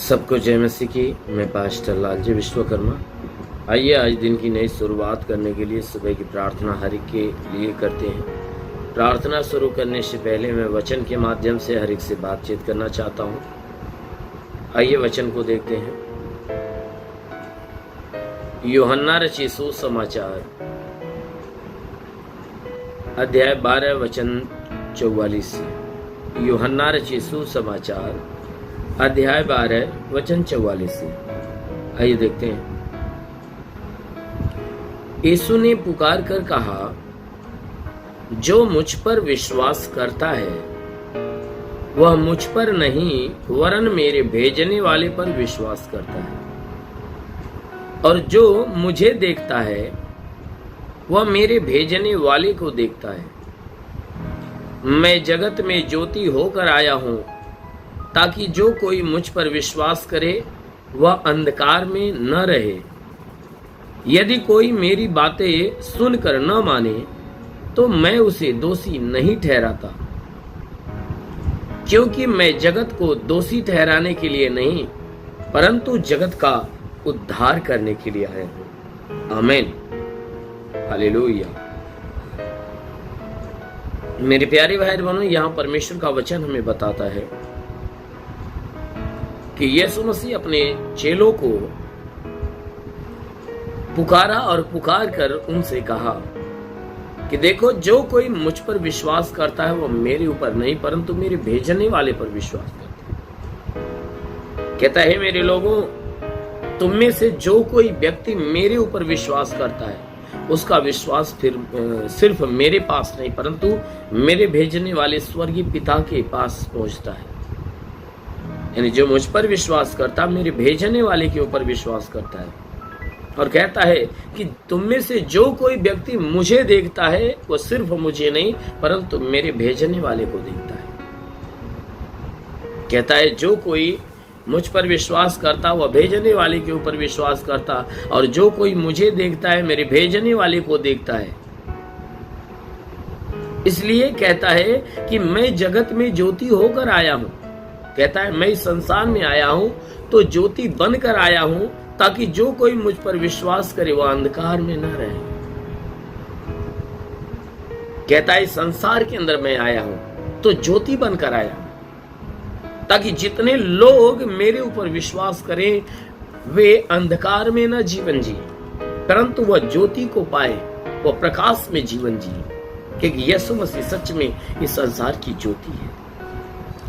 सबको जय मसीह की। मैं पास्टर लालजी विश्वकर्मा। आइए आज दिन की नई शुरुआत करने के लिए सुबह की प्रार्थना हर एक के लिए करते हैं। प्रार्थना शुरू करने से पहले मैं वचन के माध्यम से हर एक से बातचीत करना चाहता हूँ। आइए वचन को देखते हैं। यूहन्ना रचित सुसमाचार अध्याय 12 वचन 44 से। यूहन्ना रचित सुसमाचार अध्याय 12 वचन 44 से। आइए देखते हैं। यीशु ने पुकार कर कहा, जो मुझ पर विश्वास करता है वह मुझ पर नहीं वरन मेरे भेजने वाले पर विश्वास करता है, और जो मुझे देखता है वह मेरे भेजने वाले को देखता है। मैं जगत में ज्योति होकर आया हूं ताकि जो कोई मुझ पर विश्वास करे वह अंधकार में न रहे। यदि कोई मेरी बातें सुनकर न माने तो मैं उसे दोषी नहीं ठहराता, क्योंकि मैं जगत को दोषी ठहराने के लिए नहीं परंतु जगत का उद्धार करने के लिए आया हूं। आमीन, हालेलुया। मेरे प्यारे भाई बहनों, यहाँ परमेश्वर का वचन हमें बताता है कि यीशु मसीह अपने चेलों को पुकारा और पुकार कर उनसे कहा कि देखो, जो कोई मुझ पर विश्वास करता है वो मेरे ऊपर नहीं परंतु मेरे भेजने वाले पर विश्वास करता है। कहता है, मेरे लोगों, तुम में से जो कोई व्यक्ति मेरे ऊपर विश्वास करता है उसका विश्वास फिर सिर्फ मेरे पास नहीं परंतु मेरे भेजने वाले स्वर्गीय पिता के पास पहुंचता है। यानी जो मुझ पर विश्वास करता मेरे भेजने वाले के ऊपर विश्वास करता है। और कहता है कि तुम में से जो कोई व्यक्ति मुझे देखता है वो सिर्फ मुझे नहीं परंतु मेरे भेजने वाले को देखता है। कहता है, जो कोई मुझ पर विश्वास करता वह भेजने वाले के ऊपर विश्वास करता, और जो कोई मुझे देखता है मेरे भेजने वाले को देखता है। इसलिए कहता है कि मैं जगत में ज्योति होकर आया हूं। कहता है, मैं इस संसार में आया हूं तो ज्योति बनकर आया हूं ताकि जो कोई मुझ पर विश्वास करे वह अंधकार में न रहे। कहता है, इस संसार के अंदर मैं आया हूं तो ज्योति बनकर आया हूं ताकि जितने लोग मेरे ऊपर विश्वास करें वे अंधकार में न जीवन जिए परंतु वह ज्योति को पाए, वह प्रकाश में जीवन जिए, क्योंकि यीशु मसीह सच में इस संसार की ज्योति है।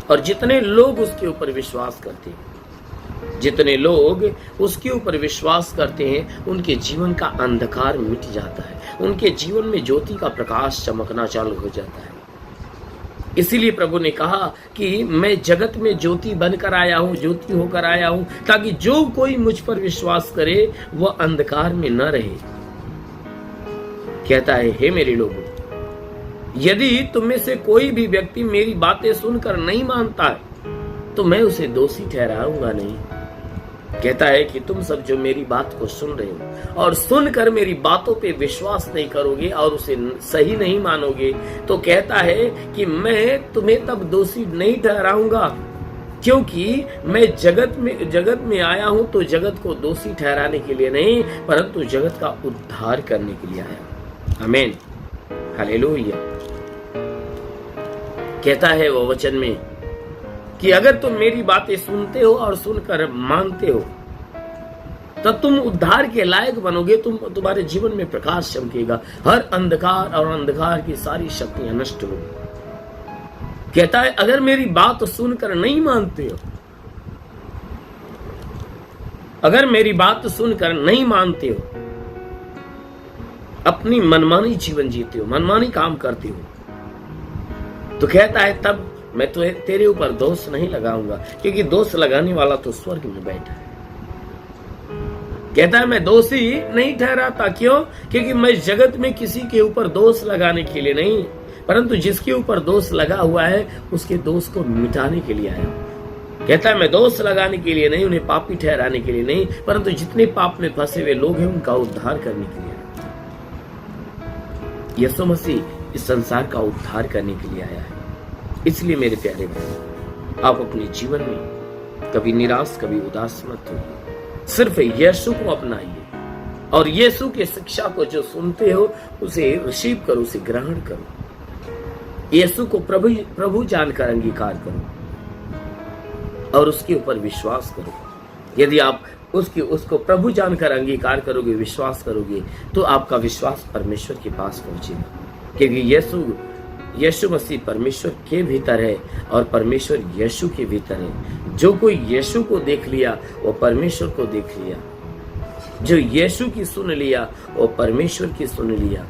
और जितने लोग उसके ऊपर विश्वास करते हैं, जितने लोग उसके ऊपर विश्वास करते हैं, उनके जीवन का अंधकार मिट जाता है, उनके जीवन में ज्योति का प्रकाश चमकना चालू हो जाता है। इसीलिए प्रभु ने कहा कि मैं जगत में ज्योति बनकर आया हूं, ज्योति होकर आया हूं ताकि जो कोई मुझ पर विश्वास करे वह अंधकार में न रहे। कहता है, हे मेरे लोगों, यदि तुम में से कोई भी व्यक्ति मेरी बातें सुनकर नहीं मानता है तो मैं उसे दोषी ठहराऊंगा नहीं। कहता है कि तुम सब जो मेरी बात को सुन रहे हो और सुनकर मेरी बातों पे विश्वास नहीं करोगे और उसे सही नहीं मानोगे, तो कहता है कि मैं तुम्हें तब दोषी नहीं ठहराऊंगा, क्योंकि मैं जगत में आया हूं तो जगत को दोषी ठहराने के लिए नहीं परंतु जगत का उद्धार करने के लिए आया। आमीन, हालेलुया। कहता है वो वचन में कि अगर तुम मेरी बातें सुनते हो और सुनकर मानते हो तो तुम उद्धार के लायक बनोगे, तुम्हारे जीवन में प्रकाश चमकेगा, हर अंधकार और अंधकार की सारी शक्तियां नष्ट होगी। कहता है, अगर मेरी बात सुनकर नहीं मानते हो, अगर मेरी बात सुनकर नहीं मानते हो, अपनी मनमानी जीवन जीते हो, मनमानी काम करते हो, तो कहता है तब मैं तो तेरे ऊपर दोष नहीं लगाऊंगा, क्योंकि दोष लगाने वाला तो स्वर्ग में बैठा है। कहता है, मैं दोषी नहीं ठहराता। क्यों? क्योंकि मैं जगत में किसी के ऊपर दोष लगाने के लिए नहीं परंतु जिसके ऊपर दोष लगा हुआ है उसके दोष को मिटाने के लिए आया। कहता है, मैं दोष लगाने के लिए नहीं, उन्हें पापी ठहराने के लिए नहीं परंतु जितने पाप में फंसे हुए लोग हैं उनका उद्धार करने के लिए आया। यीशु मसीह इस संसार का उद्धार करने के लिए आया है। इसलिए मेरे प्यारे भाई, आप अपने जीवन में कभी निराश, कभी उदास मत होइए। सिर्फ यीशु को अपनाइए और यीशु की शिक्षा को जो सुनते हो उसे रिसीव करो, उसे ग्रहण करो। यीशु को प्रभु जानकर अंगीकार करो और उसके ऊपर विश्वास करो। यदि आप उसको प्रभु जानकर अंगीकार करोगे, विश्वास करोगे, तो आपका विश्वास परमेश्वर के पास पहुंचेगा, क्योंकि यीशु मसीह परमेश्वर के भीतर है और परमेश्वर यीशु के भीतर है। जो कोई यीशु को देख लिया वो परमेश्वर को देख लिया, जो यीशु की सुन लिया वो परमेश्वर की सुन लिया।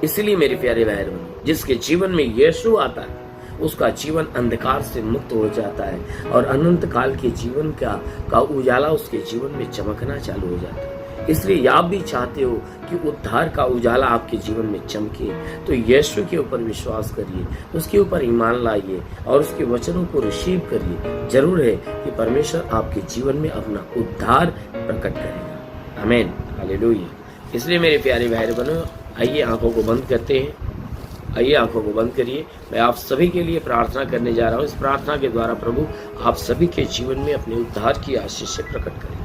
इसलिए मेरे प्यारे भाई बहनों, जिसके जीवन में यीशु आता है उसका जीवन अंधकार से मुक्त हो जाता है और अनंत काल के जीवन का उजाला उसके जीवन में चमकना चालू हो जाता है। इसलिए आप भी चाहते हो कि उद्धार का उजाला आपके जीवन में चमके, तो यीशु के ऊपर विश्वास करिए, उसके ऊपर ईमान लाइए और उसके वचनों को रिसीव करिए। जरूर है कि परमेश्वर आपके जीवन में अपना उद्धार प्रकट करेगा। आमीन, हालेलुया। इसलिए मेरे प्यारे भाई बहनों, आइए आंखों को बंद करते हैं। आइए आंखों को बंद करिए। मैं आप सभी के लिए प्रार्थना करने जा रहा हूँ। इस प्रार्थना के द्वारा प्रभु आप सभी के जीवन में अपने उद्धार की आशीष से प्रकट करें।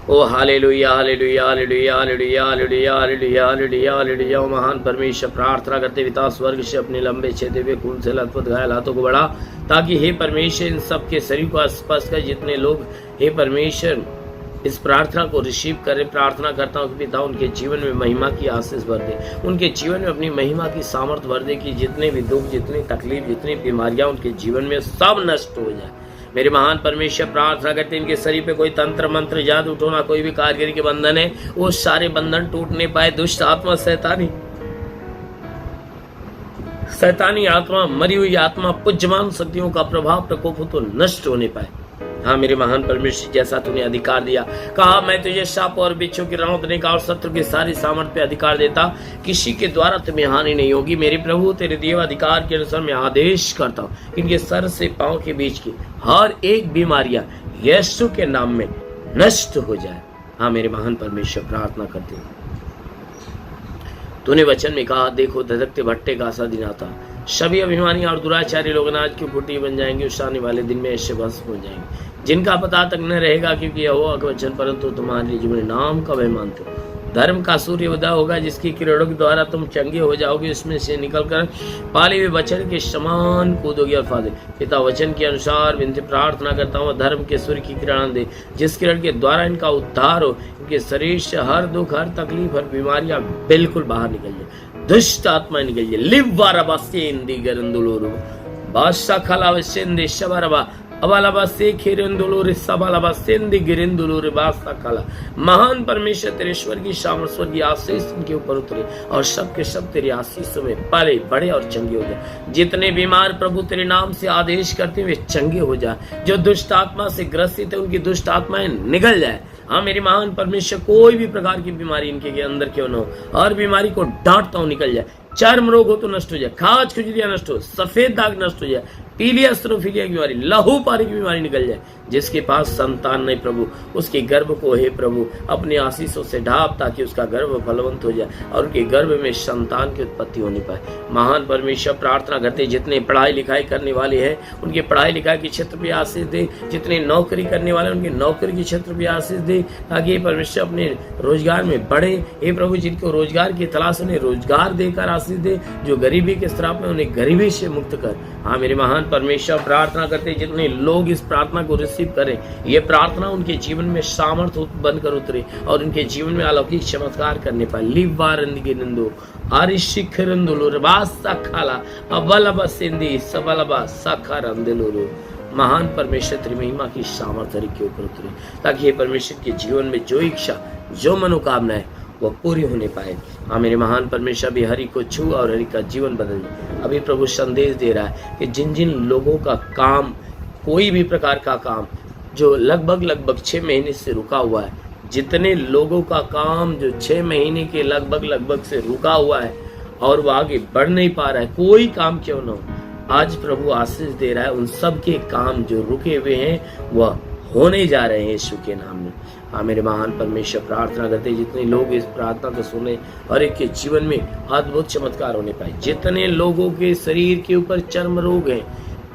ओ hallelujah, hallelujah, hallelujah, hallelujah, hallelujah, hallelujah, hallelujah, hallelujah. ओ महान परमेश्वर, प्रार्थना करते पिता स्वर्ग से अपने लंबे छेदे हुए खून से लथपथ घायल हाथों को बढ़ा, ताकि हे परमेश्वर इन सब के शरीर को स्पर्श कर जितने लोग हे परमेश्वर इस प्रार्थना को रिसीव करें। प्रार्थना करता हूँ कि पिता उनके जीवन में महिमा की आशीष भर दे, उनके जीवन में अपनी महिमा की सामर्थ्य भर दे कि जितने भी दुख, जितनी तकलीफ, जितनी बीमारियां उनके जीवन में सब नष्ट हो जाए। मेरे महान परमेश्वर, प्रार्थना करते हैं इनके शरीर पे कोई तंत्र मंत्र, जादू टोना, कोई भी कारीगरी के बंधन है वो सारे बंधन टूट नहीं पाए। दुष्ट आत्मा, शैतानी आत्मा, मरी हुई आत्मा, पूज्यमान शक्तियों का प्रभाव प्रकोप हो तो नष्ट होने पाए। हाँ मेरे महान परमेश्वर, जैसा तूने अधिकार दिया, कहा मैं तुझे सांप और बिच्छू की रौंदने का और शत्रु की सारी सामर्थ पे अधिकार देता, किसी के द्वारा तुम्हें हानि नहीं होगी। मेरे प्रभु, तेरे दिए अधिकार के अनुसार मैं आदेश करता हूँ इनके सर से पांव के बीच की हर एक बीमारियां यीशु के नाम में नष्ट हो जाए। हाँ मेरे महान परमेश्वर, प्रार्थना करते हैं, तूने वचन में कहा, देखो धधकते भट्टे का सा दिन आता, सभी अभिमानी और दुराचारी लोग अनाज की फुटी बन जाएंगे, उस आने वाले दिन में ऐसे भस्म हो जाएंगे जिनका पता तक न रहेगा, क्योंकि यहोवा का वचन परंतु तुम्हारे जीवन नाम का वह मानते हो। धर्म का सूर्य उदय होगा जिसकी किरणों के द्वारा तुम चंगे हो जाओगे, उसमें से निकलकर पाले हुए वचन के समान कूदोगे और फादे। पिता वचन के अनुसार विनती प्रार्थना करता हूँ, धर्म के सूर्य की किरण दे, जिस किरण के द्वारा इनका उद्धार हो, इनके शरीर से हर दुख, हर तकलीफ, हर बीमारियां बिल्कुल बाहर निकल जाए, दुष्ट आत्मा निकल जाए। लिव वाराबास्ती गरंदुलोरो बादशाह खलावसेंदे शबरबा अबालाबा से खेरेंदुलोरे सबालाबा सेंदे गिरेंदुलोरे बादशाह खला। महान परमेश्वर, तेरे ईश्वर की सामर्थ की आशीष उनके ऊपर उतरे और सब के सब तेरी आशीषों में पले बड़े और चंगे हो जाए। जितने बीमार प्रभु तेरे नाम से आदेश करते हुए चंगे हो जाए, जो दुष्ट आत्मा से ग्रसित है उनकी दुष्ट आत्माएं निकल जाए। हाँ मेरे महान परमेश्वर, कोई भी प्रकार की बीमारी इनके अंदर क्यों न हो, हर बीमारी को डांटता हूँ निकल जाए। चर्म रोग हो तो नष्ट हो जाए, खाज खुजलियां नष्ट हो, सफेद दाग नष्ट हो जाए, पीलिया स्ट्रोफिलिया की बीमारी, लहू पारी की बीमारी निकल जाए। जिसके पास संतान नहीं प्रभु, उसके गर्भ को हे प्रभु अपने आशीषों से ढाप, ताकि उसका गर्भ फलवंत हो जाए और उनके गर्भ में संतान की उत्पत्ति होने पाए। महान परमेश्वर, प्रार्थना करते जितने पढ़ाई लिखाई करने वाले हैं उनके पढ़ाई लिखाई के क्षेत्र पे आशीष दे, जितने नौकरी करने वाले उनके नौकरी के क्षेत्र पे आशीष दे, ताकि ये परमेश्वर अपने रोजगार में बढ़े। हे प्रभु, जिनको रोजगार की तलाश उन्हें रोजगार देकर आशीष दे, जो गरीबी के श्राप में उन्हें गरीबी से मुक्त कर। हाँ मेरे महान परमेश्वर, प्रार्थना करते जितने लोग इस प्रार्थना को रिसीव करें, ये प्रार्थना उनके जीवन में सामर्थ्य बनकर उतरे और उनके जीवन में अलौकिक चमत्कार करने पाए। लिवारंदी नंदो आरिशिखरंदुलो रबासा खाला अबलबा सिंधी सबलबा साखारंदुलो। महान परमेश्वर, तेरी महिमा की सामर्थ्य के ऊपर उतरे, ताकि ये परमेश्वर के जीवन में जो इच्छा, जो मनोकामना है वो पूरी होने पाए। हाँ मेरे महान परमेश्वर, भी हरि को छू और हरि का जीवन बदल दे। अभी प्रभु संदेश दे रहा है कि जिन जिन लोगों का काम, कोई भी प्रकार का काम जो लगभग 6 महीने से रुका हुआ है, जितने लोगों का काम जो 6 महीने के लगभग से रुका हुआ है और वो आगे बढ़ नहीं पा रहा है, कोई काम क्यों ना हो, आज प्रभु आशीष दे रहा है। उन सब के काम जो रुके हुए हैं वह होने जा रहे हैं यीशु के नाम में। हाँ मेरे महान परमेश्वर, प्रार्थना करते जितने लोग इस प्रार्थना को सुने हर एक के जीवन में अद्भुत चमत्कार होने पाए। जितने लोगों के शरीर के ऊपर चर्म रोग हैं,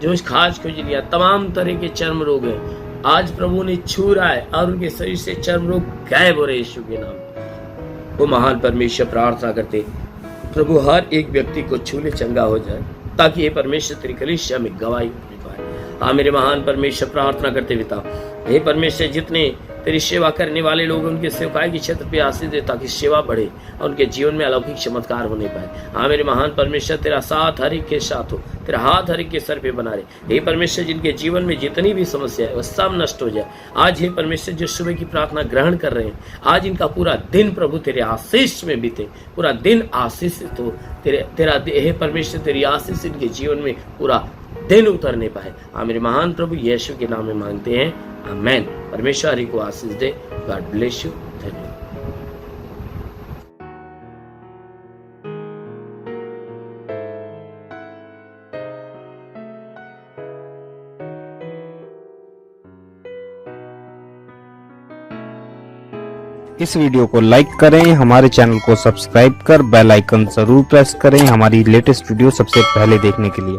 जो खाज खुजलियां, तमाम तरह के चर्म रोग हैं, आज प्रभु ने छू रहा है और उनके शरीर से चर्म रोग गायब हो रहे यीशु के नाम। वो महान परमेश्वर, प्रार्थना करते प्रभु हर एक व्यक्ति को छू ले, चंगा हो जाए, ताकि ये परमेश्वर तेरी कलीसिया में गवाही दे पाए। हाँ मेरे महान परमेश्वर, प्रार्थना करते पिता, हे परमेश्वर जितने तेरी सेवा करने वाले लोग उनके सेवकाई के क्षेत्र पे आशीष दे, ताकि सेवा बढ़े और उनके जीवन में अलौकिक चमत्कार होने पाए। हाँ मेरे महान परमेश्वर, तेरा साथ हर एक के साथ हो, तेरा हाथ हर एक के सर पे बना रहे। हे परमेश्वर जिनके जीवन में जितनी भी समस्या है वह सब नष्ट हो जाए आज। हे परमेश्वर जो सुबह की प्रार्थना ग्रहण कर रहे हैं, आज इनका पूरा दिन प्रभु तेरे आशीष में बीते, पूरा दिन आशीषित हो। तेरा हे परमेश्वर तेरी आशीष इनके जीवन में पूरा दिन उतरने पाए। हाँ मेरे महान प्रभु यीशु के नाम में मांगते हैं, आमेन। परमेश्वर हरि को आशीष दे। God bless you. धन्यवाद। इस वीडियो को लाइक करें, हमारे चैनल को सब्सक्राइब कर बेल आइकन जरूर प्रेस करें हमारी लेटेस्ट वीडियो सबसे पहले देखने के लिए।